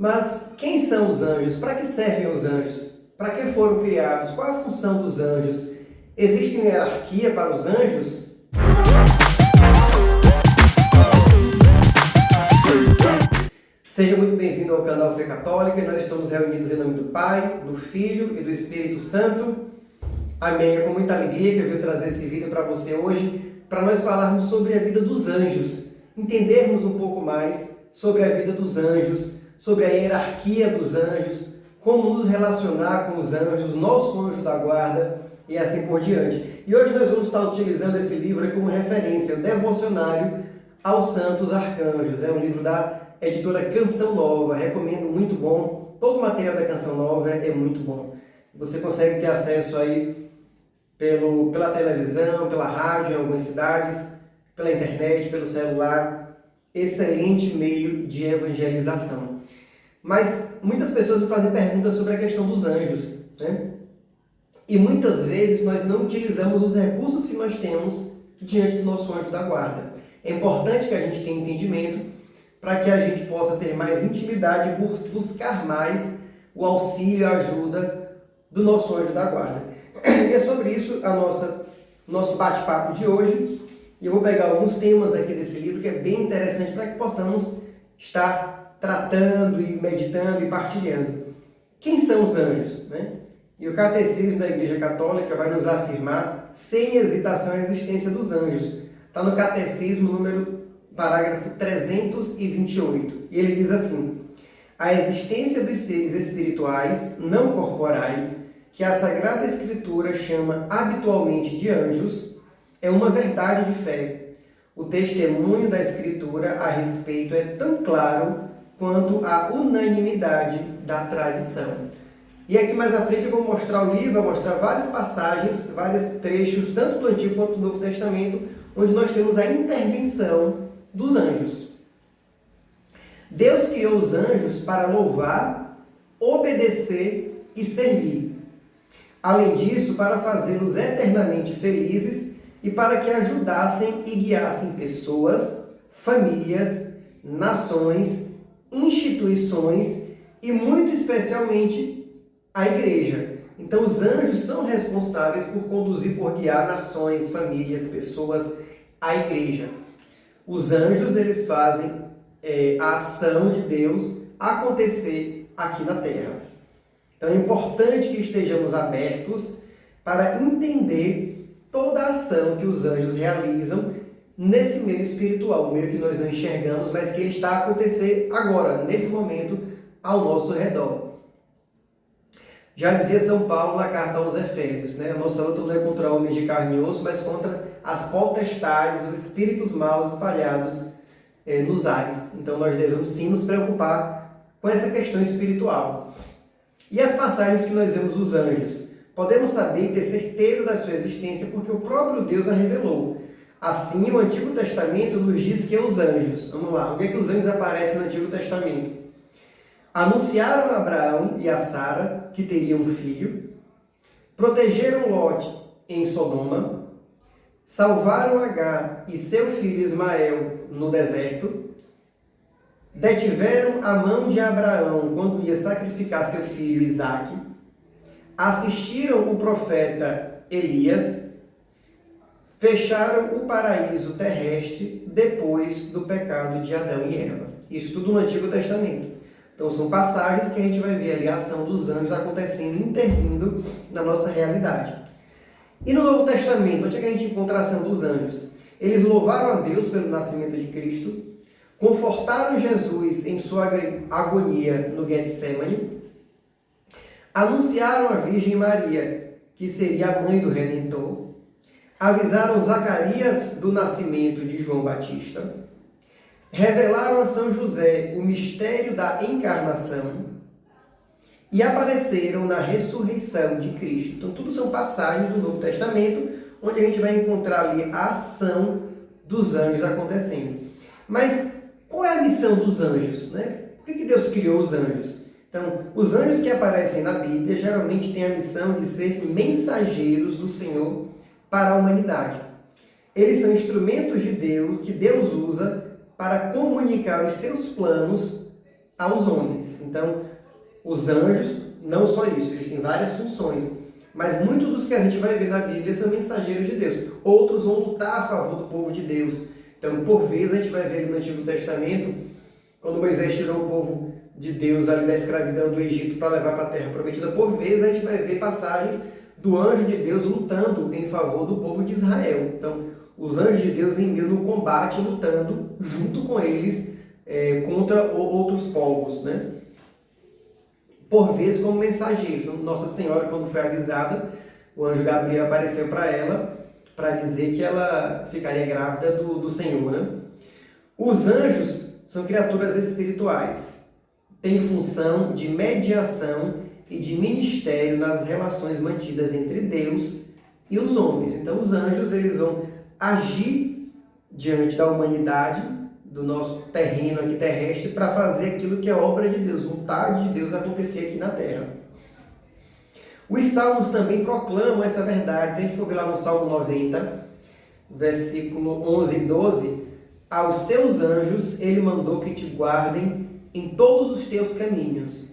Mas quem são os anjos? Para que servem os anjos? Para que foram criados? Qual a função dos anjos? Existe uma hierarquia para os anjos? Seja muito bem-vindo ao canal Fé Católica. Nós estamos reunidos em nome do Pai, do Filho e do Espírito Santo. Amém. É com muita alegria que eu venho trazer esse vídeo para você hoje, para nós falarmos sobre a vida dos anjos, entendermos um pouco mais sobre a vida dos anjos, sobre a hierarquia dos anjos, como nos relacionar com os anjos, nosso anjo da guarda e assim por diante. E hoje nós vamos estar utilizando esse livro como referência, o Devocionário aos Santos Arcanjos. É um livro da editora Canção Nova, recomendo, muito bom. Todo o material da Canção Nova é muito bom. Você consegue ter acesso aí pela televisão, pela rádio em algumas cidades, pela internet, pelo celular. Excelente meio de evangelização. Mas muitas pessoas me fazem perguntas sobre a questão dos anjos, né? E muitas vezes nós não utilizamos os recursos que nós temos diante do nosso anjo da guarda. É importante que a gente tenha entendimento para que a gente possa ter mais intimidade e buscar mais o auxílio e a ajuda do nosso anjo da guarda. E é sobre isso nosso bate-papo de hoje. E eu vou pegar alguns temas aqui desse livro que é bem interessante para que possamos estar tratando e meditando e partilhando. Quem são os anjos, né? E o Catecismo da Igreja Católica vai nos afirmar, sem hesitação, a existência dos anjos. Está no Catecismo, parágrafo 328. E ele diz assim: a existência dos seres espirituais não corporais, que a Sagrada Escritura chama habitualmente de anjos, é uma verdade de fé. O testemunho da Escritura a respeito é tão claro quanto a unanimidade da tradição. E aqui mais à frente eu vou mostrar o livro, vou mostrar várias passagens, vários trechos, tanto do Antigo quanto do Novo Testamento, onde nós temos a intervenção dos anjos. Deus criou os anjos para louvar, obedecer e servir. Além disso, para fazê-los eternamente felizes e para que ajudassem e guiassem pessoas, famílias, nações, instituições e, muito especialmente, a igreja. Então, os anjos são responsáveis por conduzir, por guiar nações, famílias, pessoas, a igreja. Os anjos, eles fazem a ação de Deus acontecer aqui na Terra. Então, é importante que estejamos abertos para entender toda a ação que os anjos realizam nesse meio espiritual, um meio que nós não enxergamos, mas que ele está a acontecer agora, nesse momento, ao nosso redor. Já dizia São Paulo na carta aos Efésios, né? A nossa luta não é contra homens de carne e osso, mas contra as potestades, os espíritos maus espalhados nos ares. Então nós devemos sim nos preocupar com essa questão espiritual. E as passagens que nós vemos dos anjos? Podemos saber e ter certeza da sua existência porque o próprio Deus a revelou. Assim, o Antigo Testamento nos diz que os anjos, vamos lá, onde é que os anjos aparecem no Antigo Testamento? Anunciaram a Abraão e a Sara que teriam um filho, protegeram Lote em Sodoma, salvaram Agar e seu filho Ismael no deserto, detiveram a mão de Abraão quando ia sacrificar seu filho Isaque, assistiram o profeta Elias, fecharam o paraíso terrestre depois do pecado de Adão e Eva. Isso tudo no Antigo Testamento. Então são passagens que a gente vai ver ali a ação dos anjos acontecendo, intervindo na nossa realidade. E no Novo Testamento, onde é que a gente encontra a ação dos anjos? Eles louvaram a Deus pelo nascimento de Cristo, confortaram Jesus em sua agonia no Getsemane, anunciaram a Virgem Maria, que seria a mãe do Redentor, avisaram Zacarias do nascimento de João Batista, revelaram a São José o mistério da encarnação e apareceram na ressurreição de Cristo. Então, tudo são passagens do Novo Testamento, onde a gente vai encontrar ali a ação dos anjos acontecendo. Mas qual é a missão dos anjos, né? Por que Deus criou os anjos? Então, os anjos que aparecem na Bíblia geralmente têm a missão de ser mensageiros do Senhor para a humanidade. Eles são instrumentos de Deus, que Deus usa para comunicar os seus planos aos homens. Então, os anjos, não só isso, eles têm várias funções, mas muitos dos que a gente vai ver na Bíblia são mensageiros de Deus. Outros vão lutar a favor do povo de Deus. Então, por vezes, a gente vai ver no Antigo Testamento, quando Moisés tirou o povo de Deus ali da escravidão do Egito para levar para a Terra Prometida, por vezes a gente vai ver passagens do anjo de Deus lutando em favor do povo de Israel. Então, os anjos de Deus enviam no combate, lutando junto com eles contra outros povos, né? Por vezes como mensageiro. Então, Nossa Senhora, quando foi avisada, o anjo Gabriel apareceu para ela para dizer que ela ficaria grávida do Senhor, né? Os anjos são criaturas espirituais, têm função de mediação e de ministério nas relações mantidas entre Deus e os homens. Então, os anjos eles vão agir diante da humanidade, do nosso terreno aqui terrestre, para fazer aquilo que é obra de Deus, vontade de Deus acontecer aqui na Terra. Os salmos também proclamam essa verdade. Se a gente for ver lá no Salmo 90, versículo 11 e 12, aos seus anjos ele mandou que te guardem em todos os teus caminhos.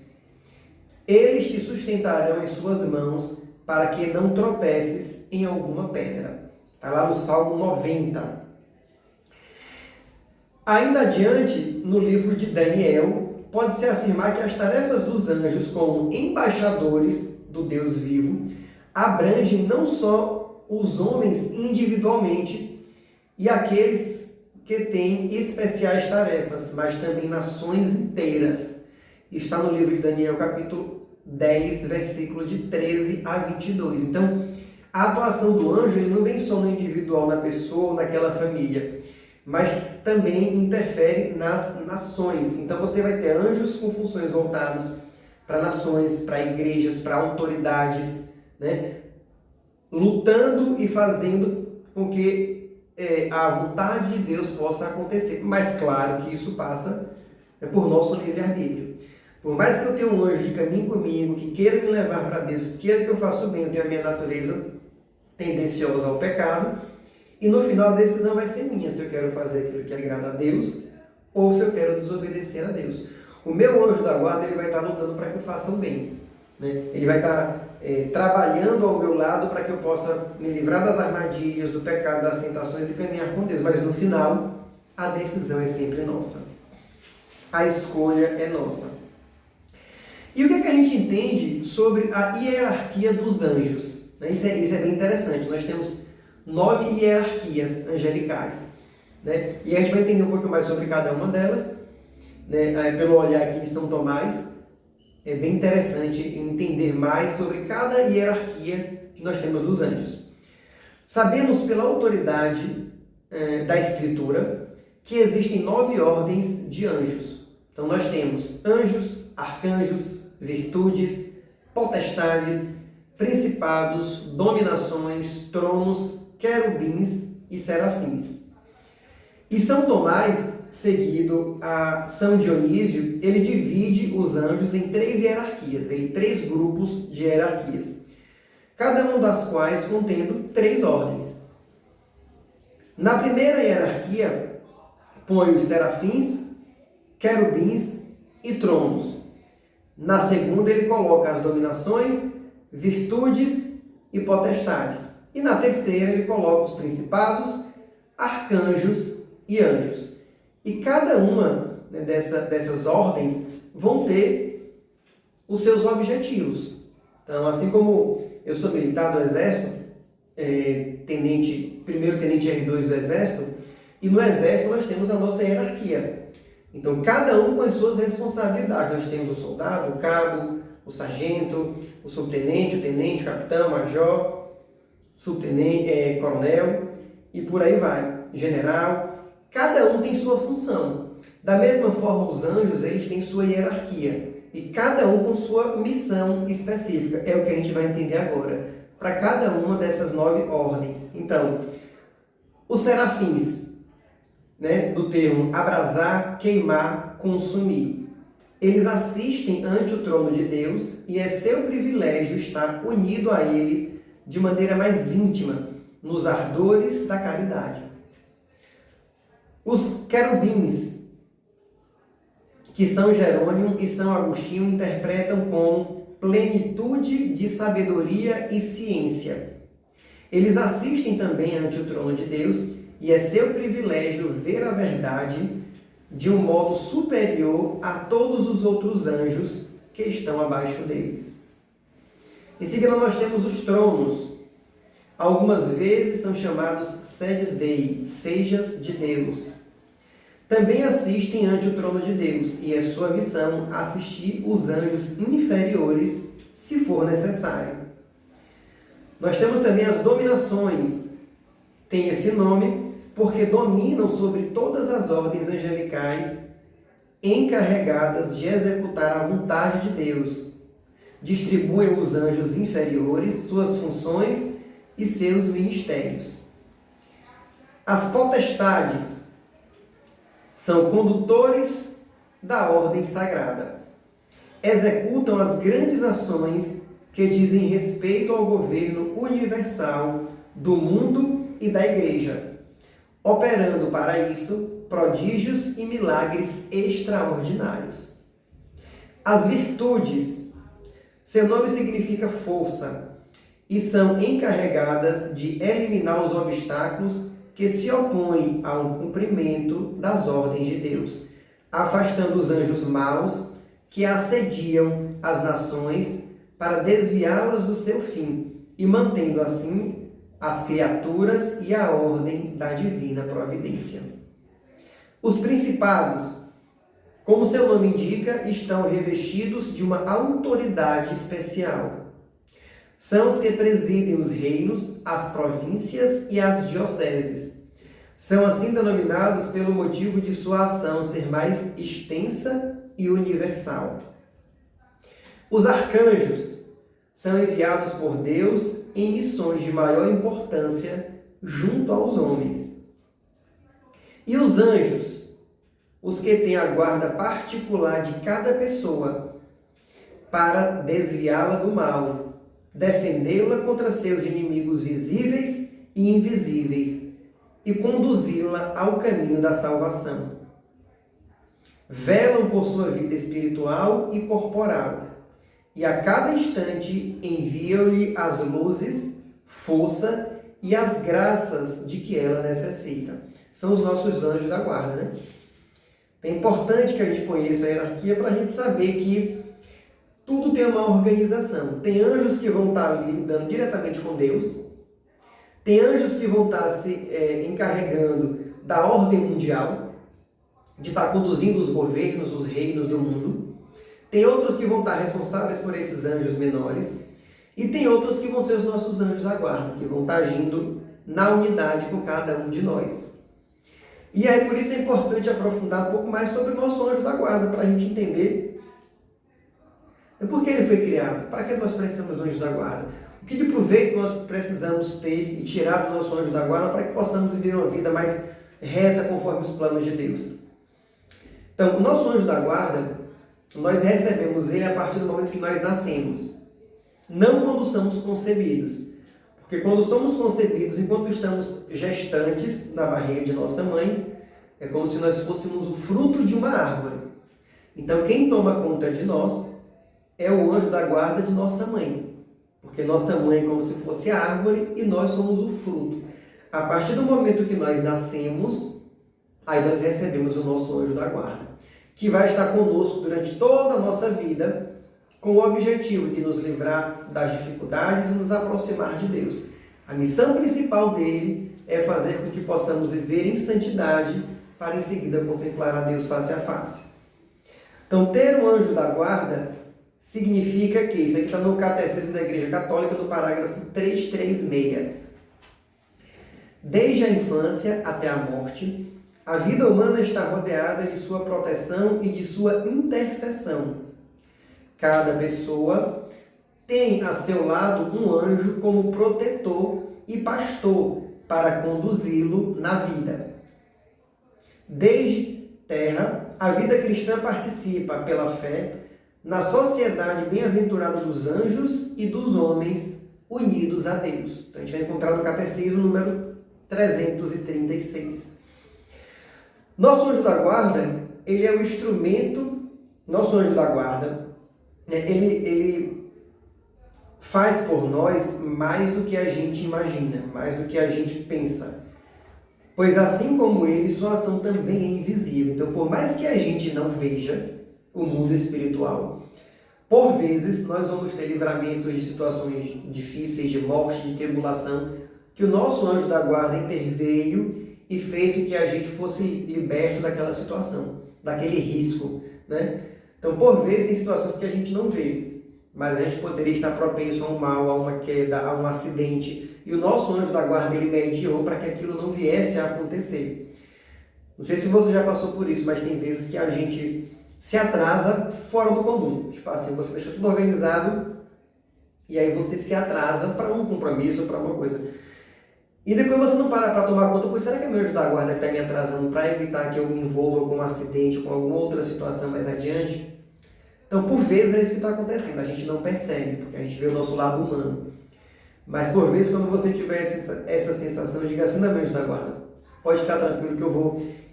Eles te sustentarão em suas mãos, para que não tropeces em alguma pedra. Está lá no Salmo 90. Ainda adiante, no livro de Daniel, pode-se afirmar que as tarefas dos anjos como embaixadores do Deus vivo abrangem não só os homens individualmente e aqueles que têm especiais tarefas, mas também nações inteiras. Está no livro de Daniel, capítulo 10, versículo de 13 a 22. Então, a atuação do anjo ele não vem só no individual, na pessoa, naquela família, mas também interfere nas nações. Então, você vai ter anjos com funções voltadas para nações, para igrejas, para autoridades, né? Lutando e fazendo com que a vontade de Deus possa acontecer. Mas, claro que isso passa por nosso livre-arbítrio. Por mais que eu tenha um anjo de caminho comigo, que queira me levar para Deus, que queira que eu faça o bem, eu tenho a minha natureza tendenciosa ao pecado, e no final a decisão vai ser minha, se eu quero fazer aquilo que agrada a Deus, ou se eu quero desobedecer a Deus. O meu anjo da guarda ele vai estar lutando para que eu faça o bem, né? Ele vai estar trabalhando ao meu lado para que eu possa me livrar das armadilhas, do pecado, das tentações e caminhar com Deus. Mas no final, a decisão é sempre nossa. A escolha é nossa. E o que é que a gente entende sobre a hierarquia dos anjos? Isso é bem interessante. Nós temos 9 hierarquias angelicais, né? E a gente vai entender um pouco mais sobre cada uma delas, né? Pelo olhar aqui de São Tomás, é bem interessante entender mais sobre cada hierarquia que nós temos dos anjos. Sabemos pela autoridade da Escritura que existem 9 ordens de anjos. Então nós temos anjos, arcanjos, virtudes, potestades, principados, dominações, tronos, querubins e serafins. E São Tomás, seguido a São Dionísio, ele divide os anjos em 3 hierarquias, em 3 grupos de hierarquias, cada uma das quais contendo 3 ordens. Na primeira hierarquia, põe os serafins, querubins e tronos. Na segunda, ele coloca as dominações, virtudes e potestades. E na terceira, ele coloca os principados, arcanjos e anjos. E cada uma dessas ordens vão ter os seus objetivos. Então, assim como eu sou militar do Exército, primeiro tenente R2 do Exército, e no Exército nós temos a nossa hierarquia. Então, cada um com as suas responsabilidades. Nós temos o soldado, o cabo, o sargento, o subtenente, o tenente, o capitão, o major, subtenente, coronel, e por aí vai, general. Cada um tem sua função. Da mesma forma, os anjos, eles têm sua hierarquia. E cada um com sua missão específica. É o que a gente vai entender agora. Para cada uma dessas 9 ordens. Então, os serafins, do termo abrasar, queimar, consumir. Eles assistem ante o trono de Deus e é seu privilégio estar unido a Ele de maneira mais íntima, nos ardores da caridade. Os querubins que São Jerônimo e São Agostinho interpretam como plenitude de sabedoria e ciência. Eles assistem também ante o trono de Deus e é seu privilégio ver a verdade de um modo superior a todos os outros anjos que estão abaixo deles. Em seguida, nós temos os tronos. Algumas vezes são chamados sedes Dei, sejas de Deus. Também assistem ante o trono de Deus, e é sua missão assistir os anjos inferiores, se for necessário. Nós temos também as dominações. Tem esse nome porque dominam sobre todas as ordens angelicais encarregadas de executar a vontade de Deus. Distribuem os anjos inferiores suas funções e seus ministérios. As potestades são condutores da ordem sagrada. Executam as grandes ações que dizem respeito ao governo universal do mundo e da Igreja, operando para isso prodígios e milagres extraordinários. As virtudes, seu nome significa força, e são encarregadas de eliminar os obstáculos que se opõem ao cumprimento das ordens de Deus, afastando os anjos maus que assediam as nações para desviá-las do seu fim e mantendo assim as criaturas e a ordem da divina providência. Os principados, como seu nome indica, estão revestidos de uma autoridade especial. São os que presidem os reinos, as províncias e as dioceses. São assim denominados pelo motivo de sua ação ser mais extensa e universal. Os arcanjos são enviados por Deus em missões de maior importância junto aos homens. E os anjos, os que têm a guarda particular de cada pessoa para desviá-la do mal, defendê-la contra seus inimigos visíveis e invisíveis e conduzi-la ao caminho da salvação. Velam por sua vida espiritual e corporal e a cada instante enviam-lhe as luzes, força e as graças de que ela necessita. São os nossos anjos da guarda, né? É importante que a gente conheça a hierarquia para a gente saber que tudo tem uma organização. Tem anjos que vão estar ali lidando diretamente com Deus. Tem anjos que vão estar se encarregando da ordem mundial, de estar conduzindo os governos, os reinos do mundo. Tem outros que vão estar responsáveis por esses anjos menores. E tem outros que vão ser os nossos anjos da guarda, que vão estar agindo na unidade com cada um de nós. E aí, por isso é importante aprofundar um pouco mais sobre o nosso anjo da guarda, para a gente entender por que ele foi criado, para que nós precisamos do anjo da guarda, o que de proveito nós precisamos ter e tirar do nosso anjo da guarda para que possamos viver uma vida mais reta conforme os planos de Deus. Então, o nosso anjo da guarda, nós recebemos ele a partir do momento que nós nascemos, não quando somos concebidos. Porque quando somos concebidos, enquanto estamos gestantes na barriga de nossa mãe, é como se nós fôssemos o fruto de uma árvore. Então, quem toma conta de nós é o anjo da guarda de nossa mãe. Porque nossa mãe é como se fosse a árvore e nós somos o fruto. A partir do momento que nós nascemos, aí nós recebemos o nosso anjo da guarda, que vai estar conosco durante toda a nossa vida, com o objetivo de nos livrar das dificuldades e nos aproximar de Deus. A missão principal dele é fazer com que possamos viver em santidade para em seguida contemplar a Deus face a face. Então, ter um anjo da guarda significa que, isso aqui está no Catecismo da Igreja Católica, no parágrafo 336. Desde a infância até a morte, a vida humana está rodeada de sua proteção e de sua intercessão. Cada pessoa tem a seu lado um anjo como protetor e pastor para conduzi-lo na vida. Desde terra, a vida cristã participa, pela fé, na sociedade bem-aventurada dos anjos e dos homens unidos a Deus. Então, a gente vai encontrar no Catecismo número 336. Nosso anjo da guarda, ele é o instrumento nosso anjo da guarda, né, ele faz por nós mais do que a gente imagina, mais do que a gente pensa. Pois assim como ele, sua ação também é invisível. Então, por mais que a gente não veja o mundo espiritual, por vezes nós vamos ter livramentos de situações difíceis, de morte, de tribulação, que o nosso anjo da guarda interveio e fez com que a gente fosse liberto daquela situação, daquele risco, né? Então, por vezes, tem situações que a gente não vê, mas a gente poderia estar propenso a um mal, a uma queda, a um acidente, e o nosso anjo da guarda, ele mediou para que aquilo não viesse a acontecer. Não sei se você já passou por isso, mas tem vezes que a gente se atrasa fora do comum. Tipo assim, você deixa tudo organizado e aí você se atrasa para um compromisso, para uma coisa. E depois você não para tomar conta, pois será que o meu anjo da guarda está me atrasando para evitar que eu me envolva com um acidente, com alguma outra situação mais adiante? Então, por vezes, é isso que está acontecendo. A gente não percebe, porque a gente vê o nosso lado humano. Mas, por vezes, quando você tiver essa sensação, diga assim, não, meu anjo da guarda, pode ficar tranquilo que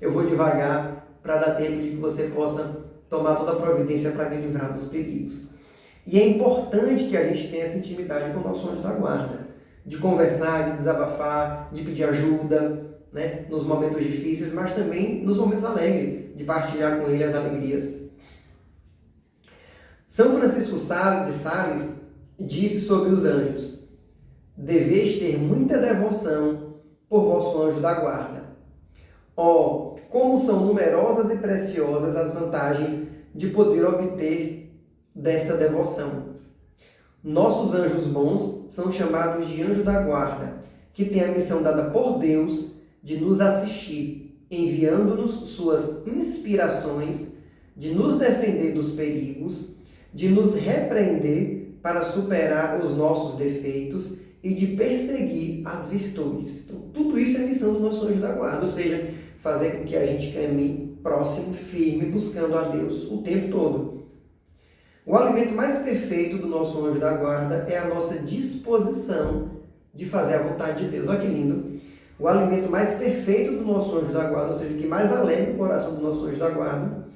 eu vou devagar para dar tempo de que você possa tomar toda a providência para me livrar dos perigos. E é importante que a gente tenha essa intimidade com o nosso anjo da guarda, de conversar, de desabafar, de pedir ajuda, né, nos momentos difíceis, mas também nos momentos alegres, de partilhar com ele as alegrias. São Francisco de Sales disse sobre os anjos: deveis ter muita devoção por vosso anjo da guarda. Ó, como são numerosas e preciosas as vantagens de poder obter dessa devoção. Nossos anjos bons são chamados de anjo da guarda, que tem a missão dada por Deus de nos assistir, enviando-nos suas inspirações, de nos defender dos perigos, de nos repreender para superar os nossos defeitos e de perseguir as virtudes. Então, tudo isso é missão do nosso anjo da guarda, ou seja, fazer com que a gente caminhe próximo, firme, buscando a Deus o tempo todo. O alimento mais perfeito do nosso anjo da guarda é a nossa disposição de fazer a vontade de Deus. Olha que lindo! O alimento mais perfeito do nosso anjo da guarda, ou seja, o que mais alegra o coração do nosso anjo da guarda,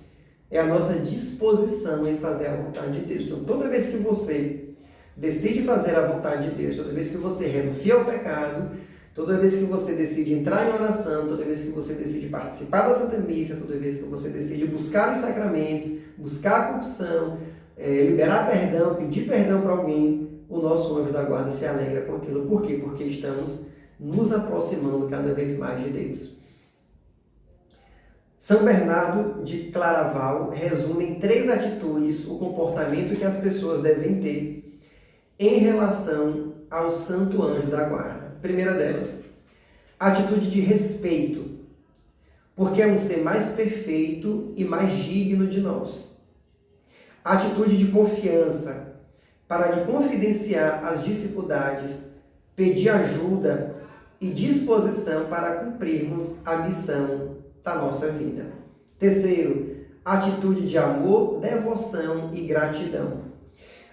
é a nossa disposição em fazer a vontade de Deus. Então, toda vez que você decide fazer a vontade de Deus, toda vez que você renuncia ao pecado, toda vez que você decide entrar em oração, toda vez que você decide participar da Santa Missa, toda vez que você decide buscar os sacramentos, buscar a confissão, liberar perdão, pedir perdão para alguém, o nosso anjo da guarda se alegra com aquilo. Por quê? Porque estamos nos aproximando cada vez mais de Deus. São Bernardo de Claraval resume em 3 atitudes o comportamento que as pessoas devem ter em relação ao santo anjo da guarda. Primeira delas, atitude de respeito, porque é um ser mais perfeito e mais digno de nós. Atitude de confiança, para lhe confidenciar as dificuldades, pedir ajuda e disposição para cumprirmos a missão da nossa vida. Terceiro, atitude de amor, devoção e gratidão,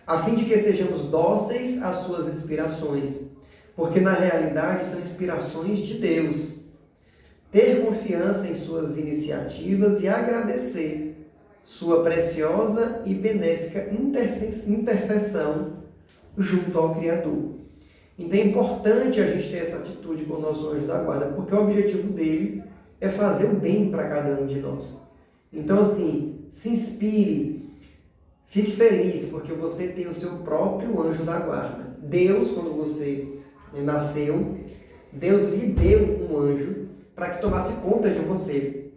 a fim de que sejamos dóceis às suas inspirações, porque na realidade são inspirações de Deus. Ter confiança em suas iniciativas e agradecer sua preciosa e benéfica intercessão junto ao Criador. Então é importante a gente ter essa atitude com o nosso anjo da guarda, porque o objetivo dele é fazer o bem para cada um de nós. Então, assim, se inspire, fique feliz, porque você tem o seu próprio anjo da guarda. Deus, quando você nasceu, Deus lhe deu um anjo para que tomasse conta de você,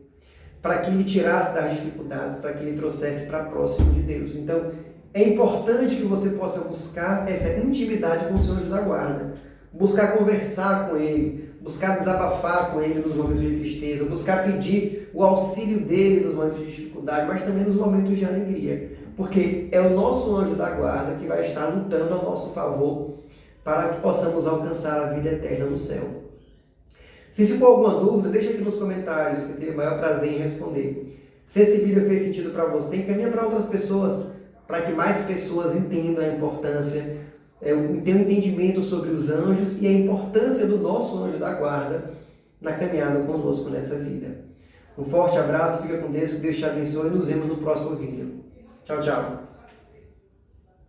para que lhe tirasse das dificuldades, para que lhe trouxesse para próximo de Deus. Então, é importante que você possa buscar essa intimidade com o seu anjo da guarda, buscar conversar com ele, buscar desabafar com ele nos momentos de tristeza, buscar pedir o auxílio dele nos momentos de dificuldade, mas também nos momentos de alegria, porque é o nosso anjo da guarda que vai estar lutando a nosso favor para que possamos alcançar a vida eterna no céu. Se ficou alguma dúvida, deixa aqui nos comentários, que eu tenho o maior prazer em responder. Se esse vídeo fez sentido para você, encaminha para outras pessoas, para que mais pessoas entendam a importância, tenham entendimento sobre os anjos e a importância do nosso anjo da guarda na caminhada conosco nessa vida. Um forte abraço, fica com Deus, que Deus te abençoe e nos vemos no próximo vídeo. Tchau, tchau.